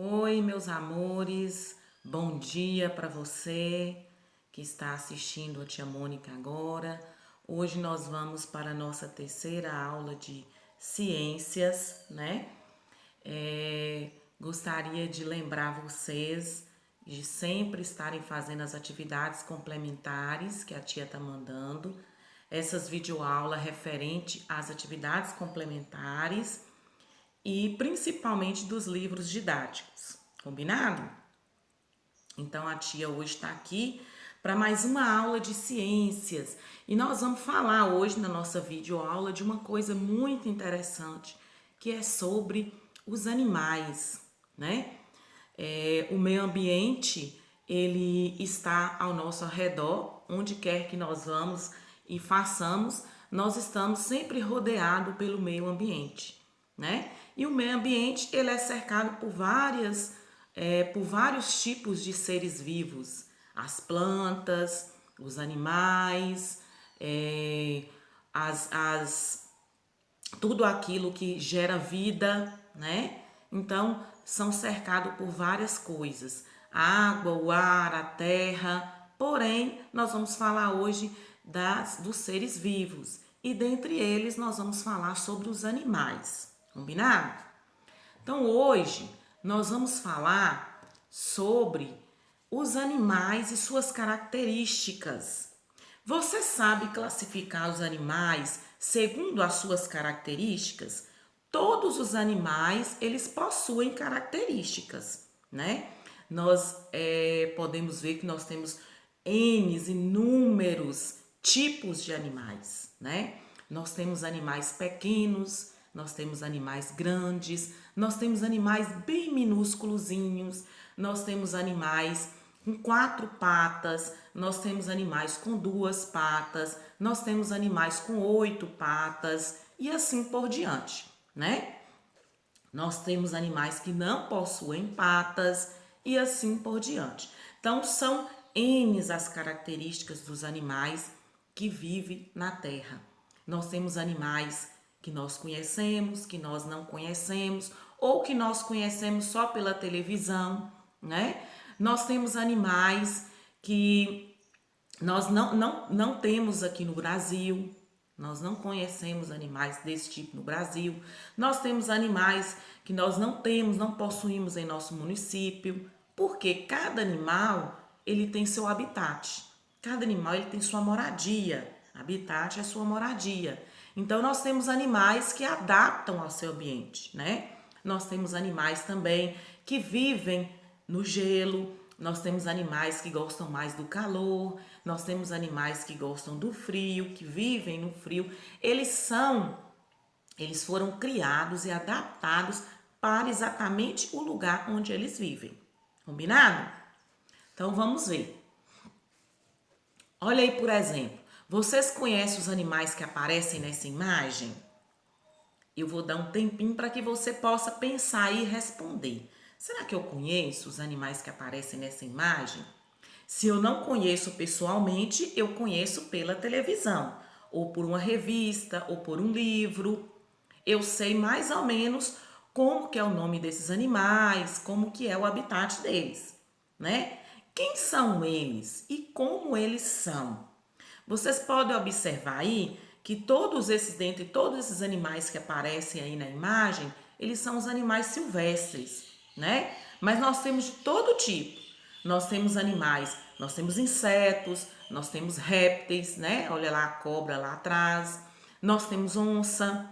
Oi, meus amores, bom dia para você que está assistindo a Tia Mônica agora. Hoje nós vamos para a nossa terceira aula de ciências, né? Gostaria de lembrar vocês de sempre estarem fazendo as atividades complementares que a tia tá mandando. Essas videoaulas referente às atividades complementares e principalmente dos livros didáticos, combinado? Então a tia hoje está aqui para mais uma aula de ciências e nós vamos falar hoje na nossa videoaula de uma coisa muito interessante que é sobre os animais, né? O meio ambiente ele está ao nosso redor, onde quer que nós vamos e façamos, nós estamos sempre rodeados pelo meio ambiente, né? E o meio ambiente ele é cercado por vários tipos de seres vivos, as plantas, os animais, as tudo aquilo que gera vida, né? Então, são cercados por várias coisas: a água, o ar, a terra. Porém, nós vamos falar hoje dos seres vivos e dentre eles nós vamos falar sobre os animais. Combinado? Então, hoje nós vamos falar sobre os animais e suas características. Você sabe classificar os animais segundo as suas características? Todos os animais, eles possuem características, né? Nós podemos ver que nós temos inúmeros tipos de animais, né? Nós temos animais pequenos, nós temos animais grandes, nós temos animais bem minúsculozinhos, nós temos animais com 4 patas, nós temos animais com 2 patas, nós temos animais com 8 patas e assim por diante, né? Nós temos animais que não possuem patas e assim por diante. Então, são N as características dos animais que vivem na Terra. Nós temos animais que nós conhecemos, que nós não conhecemos, ou que nós conhecemos só pela televisão, né? Nós temos animais que nós não temos aqui no Brasil, nós não conhecemos animais desse tipo no Brasil. Nós temos animais que nós não temos, não possuímos em nosso município, porque cada animal ele tem seu habitat. Cada animal ele tem sua moradia. Habitat é sua moradia. Então nós temos animais que adaptam ao seu ambiente, né? Nós temos animais também que vivem no gelo, nós temos animais que gostam mais do calor, nós temos animais que gostam do frio, que vivem no frio. Eles foram criados e adaptados para exatamente o lugar onde eles vivem. Combinado? Então vamos ver. Olha aí, por exemplo, vocês conhecem os animais que aparecem nessa imagem? Eu vou dar um tempinho para que você possa pensar e responder. Será que eu conheço os animais que aparecem nessa imagem? Se eu não conheço pessoalmente, eu conheço pela televisão, ou por uma revista, ou por um livro. Eu sei mais ou menos como que é o nome desses animais, como que é o habitat deles, né? Quem são eles e como eles são? Vocês podem observar aí que dentre todos esses animais que aparecem aí na imagem, eles são os animais silvestres, né? Mas nós temos de todo tipo. Nós temos animais, nós temos insetos, nós temos répteis, né? Olha lá a cobra lá atrás. Nós temos onça,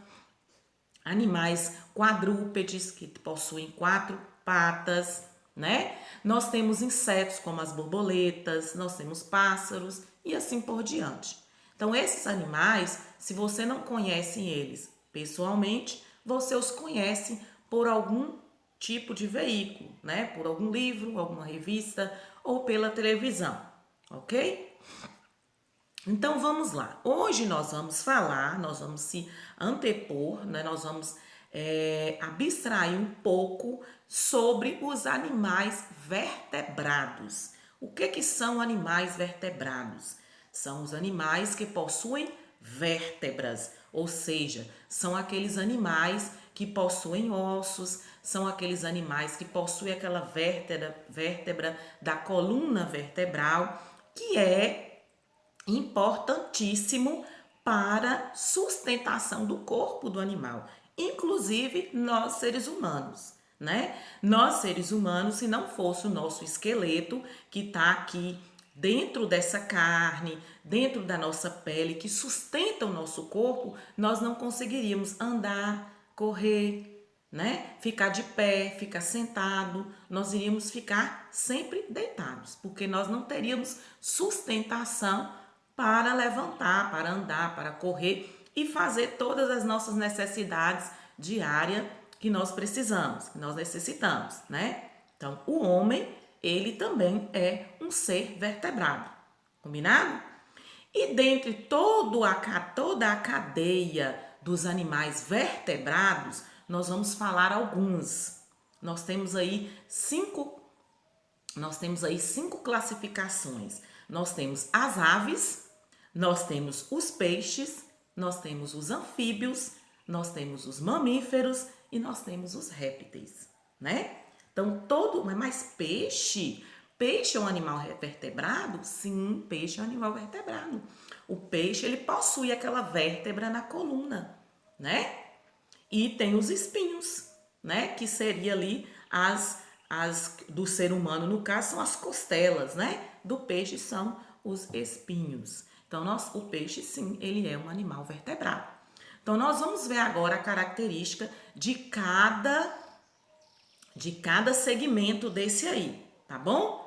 animais quadrúpedes que possuem 4 patas, né? Nós temos insetos como as borboletas, nós temos pássaros e assim por diante. Então, esses animais, se você não conhece eles pessoalmente, você os conhece por algum tipo de veículo, né? Por algum livro, alguma revista ou pela televisão, ok? Então vamos lá. Hoje nós vamos falar, nós vamos se antepor, né? Nós vamos abstrair um pouco sobre os animais vertebrados. O que são animais vertebrados? São os animais que possuem vértebras, ou seja, são aqueles animais que possuem ossos, são aqueles animais que possuem aquela vértebra da coluna vertebral, que é importantíssimo para sustentação do corpo do animal, inclusive nós seres humanos, né? Nós seres humanos, se não fosse o nosso esqueleto que está aqui dentro dessa carne, dentro da nossa pele, que sustenta o nosso corpo, nós não conseguiríamos andar, correr, né? Ficar de pé, ficar sentado, nós iríamos ficar sempre deitados, porque nós não teríamos sustentação para levantar, para andar, para correr e fazer todas as nossas necessidades diárias que nós precisamos, que nós necessitamos, né? Então, o homem, ele também é um ser vertebrado, combinado? E dentre toda a cadeia dos animais vertebrados, nós vamos falar alguns. Nós temos aí cinco classificações. Nós temos as aves, nós temos os peixes, nós temos os anfíbios, nós temos os mamíferos e nós temos os répteis, né? Então, mas peixe é um animal vertebrado? Sim, peixe é um animal vertebrado. O peixe, ele possui aquela vértebra na coluna, né? E tem os espinhos, né? Que seria ali as do ser humano, no caso, são as costelas, né? Do peixe são os espinhos. Então, o peixe, sim, ele é um animal vertebrado. Então, nós vamos ver agora a característica de cada segmento desse aí, tá bom?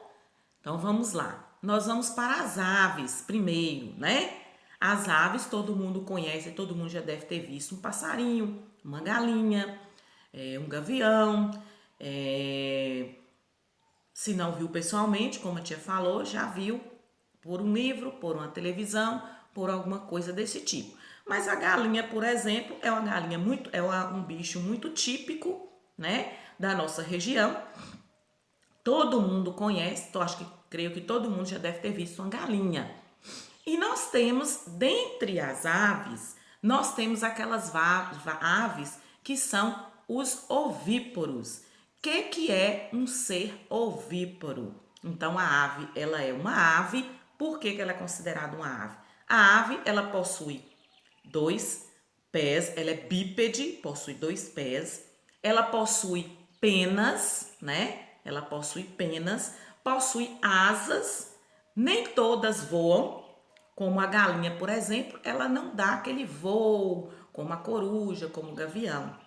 Então, vamos lá. Nós vamos para as aves primeiro, né? As aves, todo mundo conhece, todo mundo já deve ter visto um passarinho, uma galinha, um gavião. Se não viu pessoalmente, como a tia falou, já viu por um livro, por uma televisão, por alguma coisa desse tipo. Mas a galinha, por exemplo, é um bicho muito típico, né, da nossa região. Todo mundo conhece, creio que todo mundo já deve ter visto uma galinha. E nós temos, dentre as aves, nós temos aquelas aves que são os ovíparos. O que é um ser ovíparo? Então, a ave, ela é uma ave. Por que ela é considerada uma ave? A ave, ela possui 2 pés, ela é bípede, possui 2 pés. Ela possui penas, né? Ela possui penas, possui asas, nem todas voam, como a galinha, por exemplo, ela não dá aquele voo, como a coruja, como o gavião,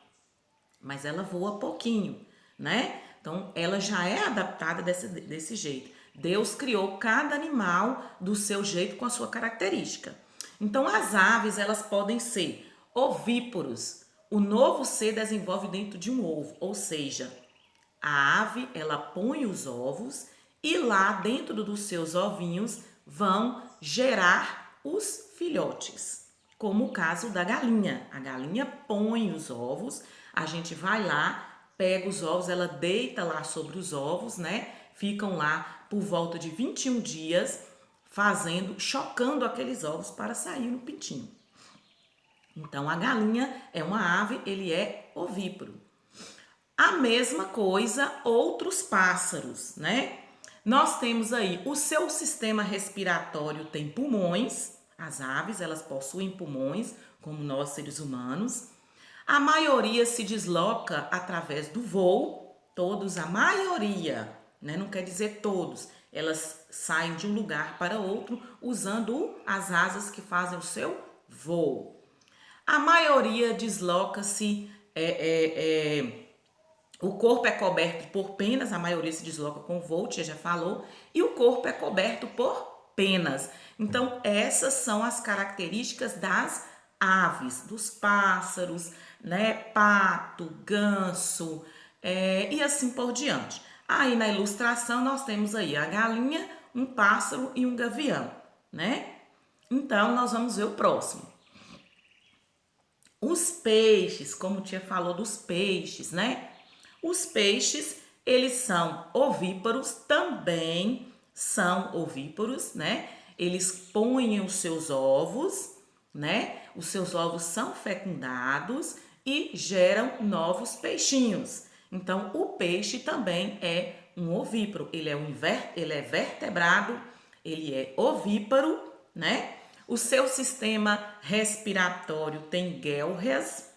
mas ela voa pouquinho, né? Então, ela já é adaptada desse jeito. Deus criou cada animal do seu jeito, com a sua característica. Então, as aves, elas podem ser ovíparos. O novo ser desenvolve dentro de um ovo, ou seja, a ave, ela põe os ovos e lá dentro dos seus ovinhos vão gerar os filhotes, como o caso da galinha. A galinha põe os ovos, a gente vai lá, pega os ovos, ela deita lá sobre os ovos, né? Ficam lá por volta de 21 dias, chocando aqueles ovos para sair no pintinho. Então, a galinha é uma ave, ele é ovíparo. A mesma coisa, outros pássaros, né? Nós temos aí o seu sistema respiratório tem pulmões, as aves, elas possuem pulmões, como nós seres humanos. A maioria se desloca através do voo, a maioria, né? Não quer dizer todos, elas saem de um lugar para outro usando as asas que fazem o seu voo. A maioria desloca-se, o corpo é coberto por penas, a maioria se desloca com voo, tia já falou, e o corpo é coberto por penas. Então, essas são as características das aves, dos pássaros, né? Pato, ganso, e assim por diante. Aí na ilustração nós temos aí a galinha, um pássaro e um gavião, né? Então, nós vamos ver o próximo. Os peixes, como tia falou dos peixes, né? Os peixes, eles são ovíparos, também são ovíparos, né? Eles põem os seus ovos, né? Os seus ovos são fecundados e geram novos peixinhos. Então, o peixe também é um ovíparo. Ele é vertebrado, ele é ovíparo, né? O seu sistema respiratório tem guelras.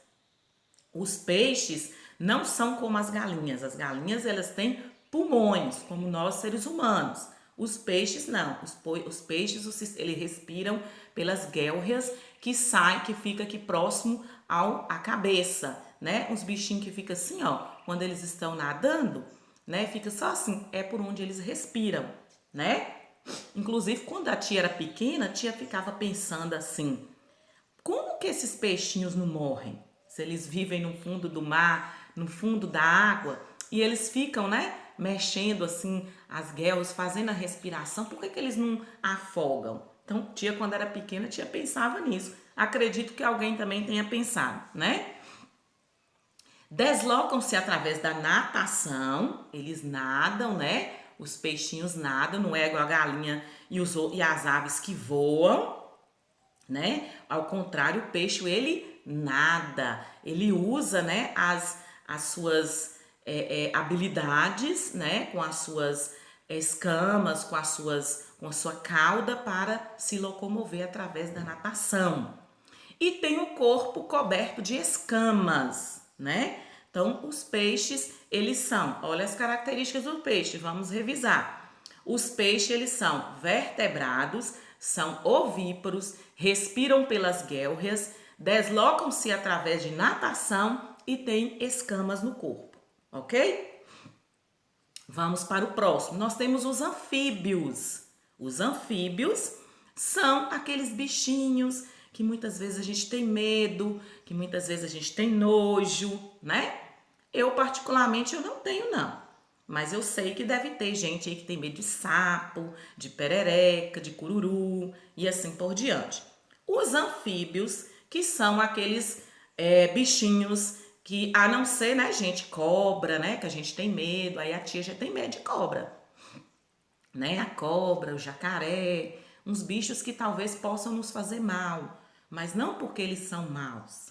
Os peixes não são como as galinhas. As galinhas, elas têm pulmões, como nós seres humanos. Os peixes não. Os peixes, eles respiram pelas guelras que fica aqui próximo à cabeça, né? Uns bichinhos que ficam assim, ó, quando eles estão nadando, né? Fica só assim, é por onde eles respiram, né? Inclusive, quando a tia era pequena, a tia ficava pensando assim, como que esses peixinhos não morrem? Se eles vivem no fundo do mar, no fundo da água, e eles ficam, né, mexendo assim as guelras, fazendo a respiração, por que eles não afogam? Então, tia, quando era pequena, tia pensava nisso. Acredito que alguém também tenha pensado, né? Deslocam-se através da natação, eles nadam, né? Os peixinhos nadam, não é igual a galinha e as aves que voam, né? Ao contrário, o peixe, ele nada, ele usa, né, as suas habilidades, né, com as suas escamas, com a sua cauda para se locomover através da natação. E tem o corpo coberto de escamas, né? Então, os peixes, eles são, olha as características do peixe, vamos revisar. Os peixes, eles são vertebrados, são ovíparos, respiram pelas guelras, deslocam-se através de natação e têm escamas no corpo, ok? Vamos para o próximo. Nós temos os anfíbios. Os anfíbios são aqueles bichinhos que muitas vezes a gente tem medo, que muitas vezes a gente tem nojo, né? Eu, particularmente, eu não tenho, não. Mas eu sei que deve ter gente aí que tem medo de sapo, de perereca, de cururu e assim por diante. Os anfíbios, que são aqueles bichinhos que, a não ser, né, gente, cobra, né, que a gente tem medo, aí a tia já tem medo de cobra, né, a cobra, o jacaré, uns bichos que talvez possam nos fazer mal, mas não porque eles são más,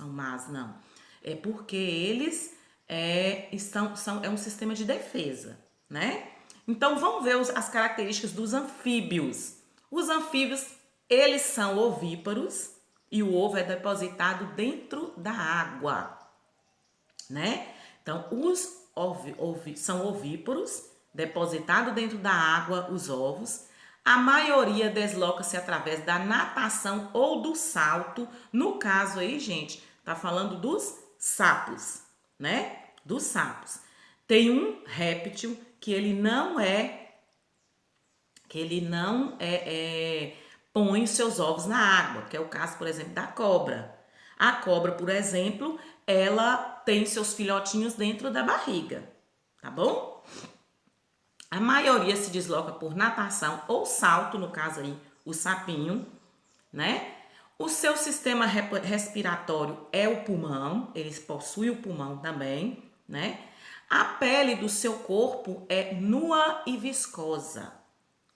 não, é porque eles é um sistema de defesa, né? Então vamos ver as características dos anfíbios. Os anfíbios, eles são ovíparos e o ovo é depositado dentro da água, né? Então, são ovíparos, depositado dentro da água os ovos. A maioria desloca-se através da natação ou do salto. No caso aí, gente, tá falando dos sapos, né? Dos sapos. Tem um réptil que ele não põe os seus ovos na água, que é o caso, por exemplo, da cobra. A cobra, por exemplo, ela tem seus filhotinhos dentro da barriga, tá bom? A maioria se desloca por natação ou salto, no caso aí, o sapinho, né? O seu sistema respiratório é o pulmão, eles possuem o pulmão também, né? A pele do seu corpo é nua e viscosa.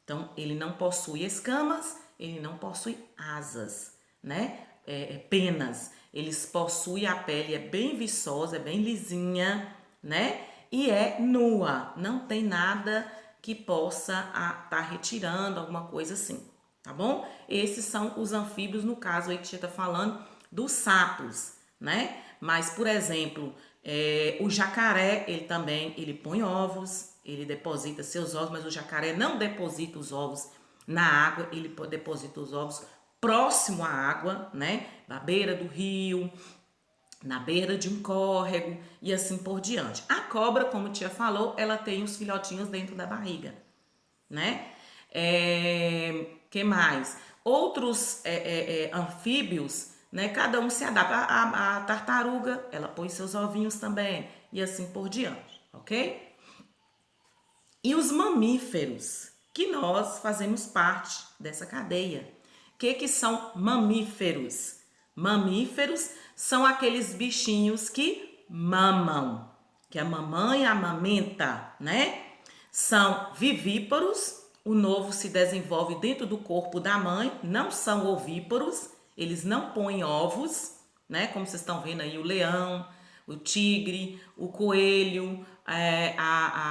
Então, ele não possui escamas, ele não possui asas, né? Penas. Eles possuem a pele, é bem viçosa, é bem lisinha, né? E é nua, não tem nada que possa tá retirando, alguma coisa assim, tá bom? Esses são os anfíbios, no caso aí que a gente tá falando dos sapos, né? Mas, por exemplo, o jacaré, ele põe ovos, ele deposita seus ovos, mas o jacaré não deposita os ovos na água, ele deposita os ovos próximo à água, né? Na beira do rio, na beira de um córrego e assim por diante. A cobra, como a tia falou, ela tem os filhotinhos dentro da barriga, né? Que mais? Outros anfíbios, né? Cada um se adapta. A tartaruga, ela põe seus ovinhos também e assim por diante, ok? E os mamíferos, que nós fazemos parte dessa cadeia. O que são mamíferos? Mamíferos são aqueles bichinhos que mamam, que a mamãe amamenta, né? São vivíparos, o novo se desenvolve dentro do corpo da mãe, não são ovíparos, eles não põem ovos, né? Como vocês estão vendo aí, o leão, o tigre, o coelho,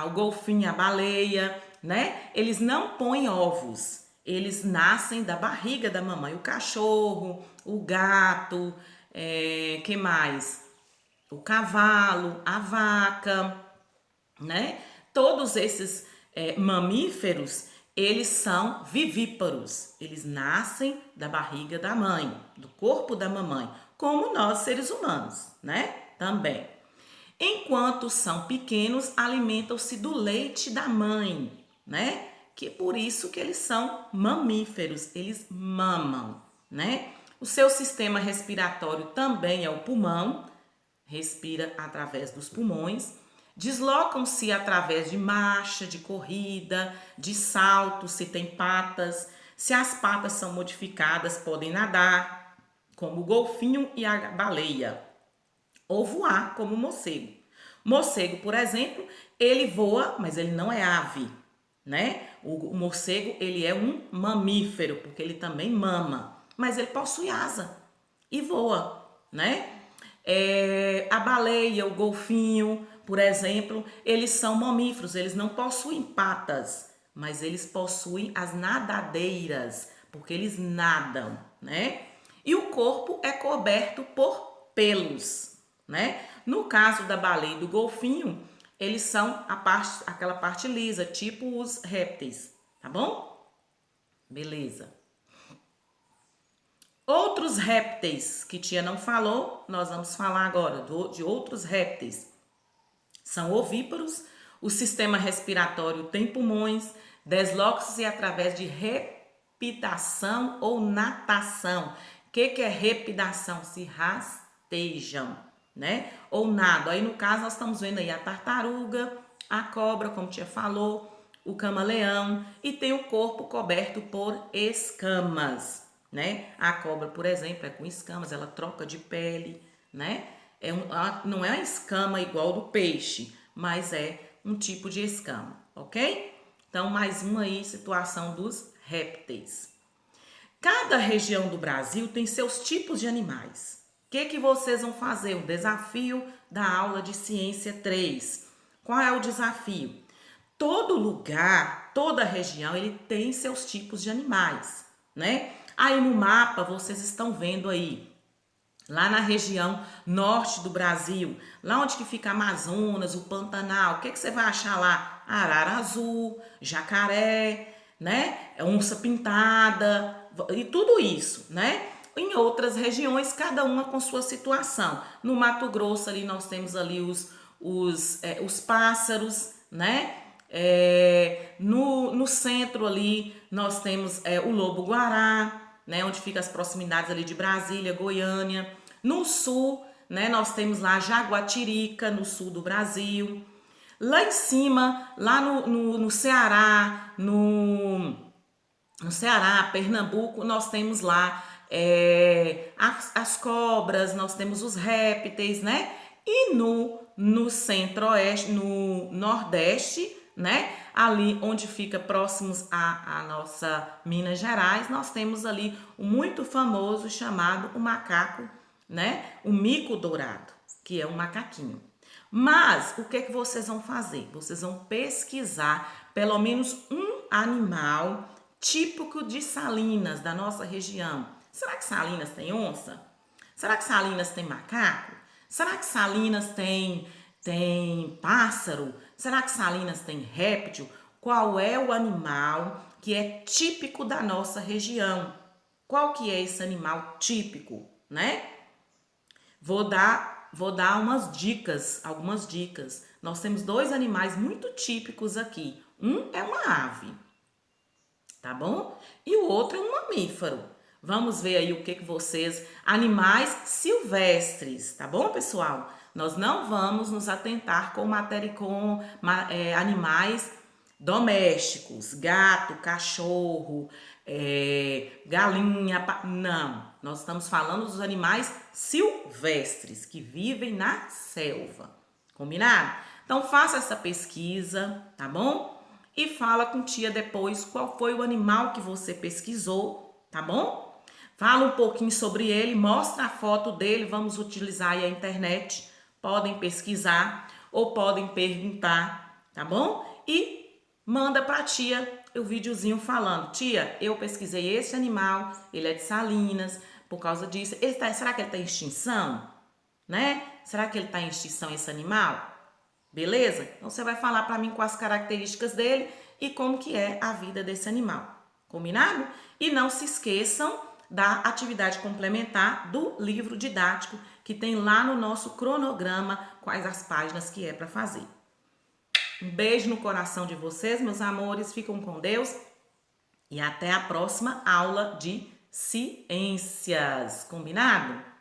o golfinho, a baleia, né? Eles não põem ovos, eles nascem da barriga da mamãe. O cachorro, o gato, que mais? O cavalo, a vaca, né? Todos esses mamíferos, eles são vivíparos. Eles nascem da barriga da mãe, do corpo da mamãe, como nós seres humanos, né? Também. Enquanto são pequenos, alimentam-se do leite da mãe, né? Que por isso que eles são mamíferos, eles mamam, né? O seu sistema respiratório também é o pulmão, respira através dos pulmões. Deslocam-se através de marcha, de corrida, de salto, se tem patas. Se as patas são modificadas, podem nadar, como o golfinho e a baleia, ou voar, como o morcego. Morcego, por exemplo, ele voa, mas ele não é ave, né? O morcego, ele é um mamífero, porque ele também mama, mas ele possui asa e voa, né? A baleia, o golfinho, por exemplo, eles são mamíferos, eles não possuem patas, mas eles possuem as nadadeiras, porque eles nadam, né? E o corpo é coberto por pelos, né? No caso da baleia e do golfinho, eles são aquela parte lisa, tipo os répteis, tá bom? Beleza. Outros répteis que tia não falou, nós vamos falar agora de outros répteis. São ovíparos, o sistema respiratório tem pulmões, deslocam-se através de respidação ou natação. O que é respidação? Se rastejam, né? Ou nadam. Aí no caso nós estamos vendo aí a tartaruga, a cobra, como tia falou, o camaleão e tem o corpo coberto por escamas, né? A cobra, por exemplo, é com escamas, ela troca de pele, né? Não é uma escama igual do peixe, mas é um tipo de escama, ok? Então, mais uma aí, situação dos répteis. Cada região do Brasil tem seus tipos de animais. O que vocês vão fazer? O desafio da aula de ciência 3. Qual é o desafio? Todo lugar, toda região, ele tem seus tipos de animais, né? Aí no mapa vocês estão vendo aí, lá na região norte do Brasil, lá onde que fica Amazonas, o Pantanal, o que você vai achar lá? Arara azul, jacaré, né? Onça pintada e tudo isso, né? Em outras regiões, cada uma com sua situação. No Mato Grosso ali nós temos ali os pássaros, né? No centro ali nós temos o lobo-guará, né, onde fica as proximidades ali de Brasília, Goiânia. No sul, né, nós temos lá Jaguatirica, no sul do Brasil. Lá em cima, lá no Ceará, no Ceará, Pernambuco, nós temos lá as cobras, nós temos os répteis, né? E no centro-oeste, no nordeste, né? Ali onde fica próximos a nossa Minas Gerais, nós temos ali o muito famoso chamado o macaco, né? O mico-dourado, que é um macaquinho. Mas o que vocês vão fazer? Vocês vão pesquisar pelo menos um animal típico de Salinas, da nossa região. Será que Salinas tem onça? Será que Salinas tem macaco? Será que Salinas tem pássaro? Será que Salinas tem réptil? Qual é o animal que é típico da nossa região? Qual que é esse animal típico, né? Vou dar algumas dicas. Nós temos dois animais muito típicos aqui. Um é uma ave, tá bom? E o outro é um mamífero. Vamos ver aí o que vocês... Animais silvestres, tá bom, pessoal? Nós não vamos nos atentar com animais domésticos, gato, cachorro, galinha, não. Nós estamos falando dos animais silvestres que vivem na selva. Combinado? Então faça essa pesquisa, tá bom? E fala com tia depois qual foi o animal que você pesquisou, tá bom? Fala um pouquinho sobre ele, mostra a foto dele, vamos utilizar aí a internet. Podem pesquisar ou podem perguntar, tá bom? E manda pra tia o videozinho falando: tia, eu pesquisei esse animal, ele é de Salinas, por causa disso. Será que ele tá em extinção? Né? Será que ele tá em extinção esse animal? Beleza? Então você vai falar para mim quais as características dele e como que é a vida desse animal. Combinado? E não se esqueçam da atividade complementar do livro didático que tem lá no nosso cronograma quais as páginas que é para fazer. Um beijo no coração de vocês, meus amores. Fiquem com Deus e até a próxima aula de ciências. Combinado?